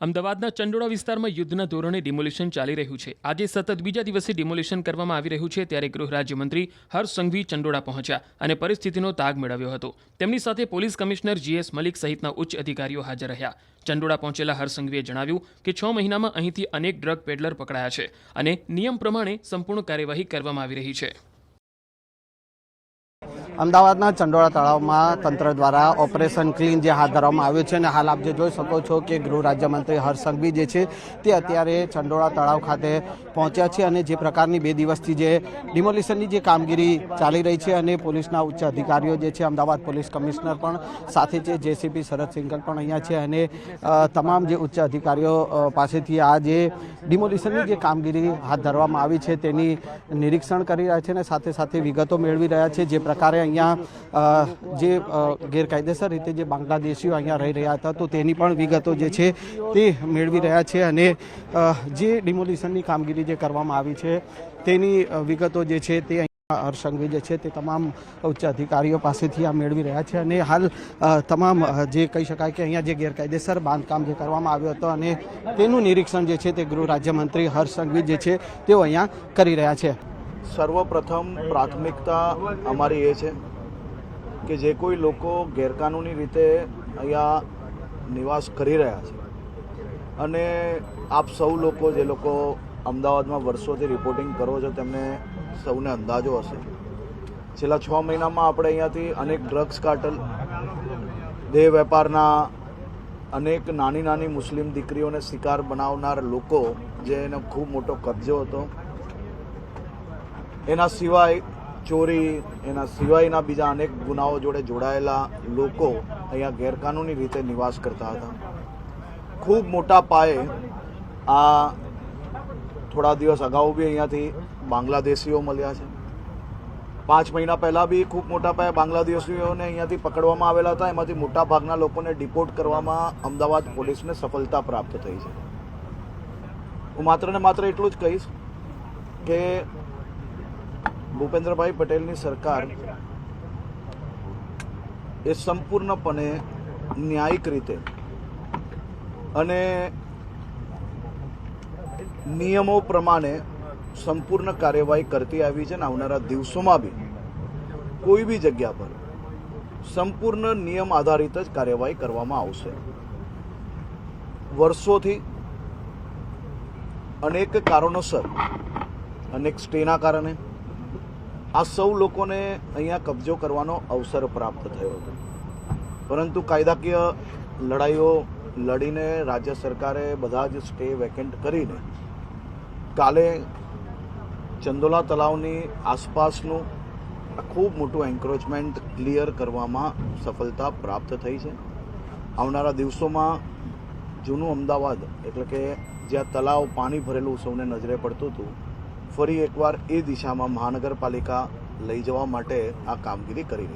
અમદાવાદના ચંડોળા વિસ્તારમાં યુદ્ધના ધોરણે ડિમોલિશન ચાલી રહ્યું છે। આજે સતત બીજા દિવસે ડિમોલિશન કરવામાં આવી રહ્યું છે, ત્યારે ગૃહ રાજ્યમંત્રી હર્ષ સંઘવી ચંડોળા પહોંચ્યા અને પરિસ્થિતિનો તાગ મેળવ્યો હતો। તેમની સાથે પોલીસ કમિશનર GS મલિક સહિતના ઉચ્ચ અધિકારીઓ હાજર રહ્યા। ચંડોળા પહોંચેલા હર્ષ સંઘવીએ જણાવ્યું કે 6 મહિનામાં અહીંથી અનેક ડ્રગ પેડલર પકડાયા છે અને નિયમ પ્રમાણે સંપૂર્ણ કાર્યવાહી કરવામાં આવી રહી છે। અમદાવાદના ચંડોળા તળાવમાં તંત્ર દ્વારા ઓપરેશન ક્લીન જે હાથ ધરવામાં આવ્યું છે અને હાલ આપ જે જોઈ શકો છો કે ગૃહ રાજ્યમંત્રી હર્ષ સંઘવી જે છે તે અત્યારે ચંડોળા તળાવ ખાતે પહોંચ્યા છે અને જે પ્રકારની 2 દિવસથી જે ડિમોલિશનની જે કામગીરી ચાલી રહી છે અને પોલીસના ઉચ્ચ અધિકારીઓ જે છે, અમદાવાદ પોલીસ કમિશનર પણ સાથે છે, JCP શરદ સિંઘલ પણ અહીંયા છે અને તમામ જે ઉચ્ચ અધિકારીઓ પાસેથી આ જે ડિમોલિશનની જે કામગીરી હાથ ધરવામાં આવી છે તેની નિરીક્ષણ કરી રહ્યા છે અને સાથે સાથે વિગતો મેળવી રહ્યા છે। જે પ્રકારે અહીંયા જે ગેરકાયદેસર રીતે જે બાંગ્લાદેશીઓ અહીંયા રહી રહ્યા હતા તો તેની પણ વિગતો જે છે તે મેળવી રહ્યા છે અને જે ડિમોલિશનની કામગીરી જે કરવામાં આવી છે તેની વિગતો જે છે તે હર્ષ સંઘવી જે છે તે તમામ ઉચ્ચ અધિકારીઓ પાસેથી આ મેળવી રહ્યા છે અને હાલ તમામ જે કહી શકાય કે અહીંયા જે ગેરકાયદેસર બાંધકામ જે કરવામાં આવ્યું હતું અને તેનું નિરીક્ષણ જે છે તે ગૃહ રાજ્યમંત્રી હર્ષ સંઘવી જે છે તેઓ અહીંયા કરી રહ્યા છે। સર્વપ્રથમ પ્રાથમિકતા અમારી એ છે કે જે કોઈ લોકો ગેરકાનૂની રીતે અહીંયા નિવાસ કરી રહ્યા છે અને આપ સૌ લોકો જે લોકો અમદાવાદમાં વર્ષોથી રિપોર્ટિંગ કરો છો તેમને સૌને અંદાજો હશે, છેલ્લા 6 મહિનામાં આપણે અહીંયાથી અનેક ડ્રગ્સ કાર્ટલ, દેહ વેપારના, અનેક નાની નાની મુસ્લિમ દીકરીઓને શિકાર બનાવનાર લોકો જેનો ખૂબ મોટો કબજો હતો, એના સિવાય ચોરી, એના સિવાયના બીજા અનેક ગુનાઓ જોડે જોડાયેલા લોકો અહીંયા ગેરકાનૂની રીતે નિવાસ કરતા હતા। ખૂબ મોટા પાયે આ થોડા દિવસ અગાઉ બી અહીંયાથી બાંગ્લાદેશીઓ મળ્યા છે। 5 મહિના પહેલાં બી ખૂબ મોટા પાયે બાંગ્લાદેશીઓને અહીંયાથી પકડવામાં આવેલા હતા। એમાંથી મોટા ભાગના લોકોને ડિપોર્ટ કરવામાં અમદાવાદ પોલીસને સફળતા પ્રાપ્ત થઈ છે। હું માત્ર ને માત્ર એટલું જ કહીશ કે ભૂપેન્દ્રભાઈ પટેલની સરકાર એ સંપૂર્ણપણે ન્યાયિક રીતે અને નિયમો પ્રમાણે સંપૂર્ણ કાર્યવાહી કરતી આવી છે અને આવનારા દિવસોમાં બી કોઈ બી જગ્યા પર સંપૂર્ણ નિયમ આધારિત જ કાર્યવાહી કરવામાં આવશે। વર્ષોથી અનેક કારણોસર, અનેક સ્ટેના કારણે આ સૌ લોકોને અહીંયા કબજો કરવાનો અવસર પ્રાપ્ત થયો હતો, પરંતુ કાયદાકીય લડાઈઓ લડીને રાજ્ય સરકારે બધા જ સ્ટે વેકેન્ટ કરીને કાલે ચંડોળા તળાવની આસપાસનું ખૂબ મોટું એન્ક્રોચમેન્ટ ક્લિયર કરવામાં સફળતા પ્રાપ્ત થઈ છે। આવનારા દિવસોમાં જૂનું અમદાવાદ એટલે કે જ્યાં તળાવ પાણી ભરેલું સૌને નજરે પડતું હતું, ફરી એકવાર એ દિશામાં મહાનગરપાલિકા લઈ જવા માટે આ કામગીરી કરી રહી છે।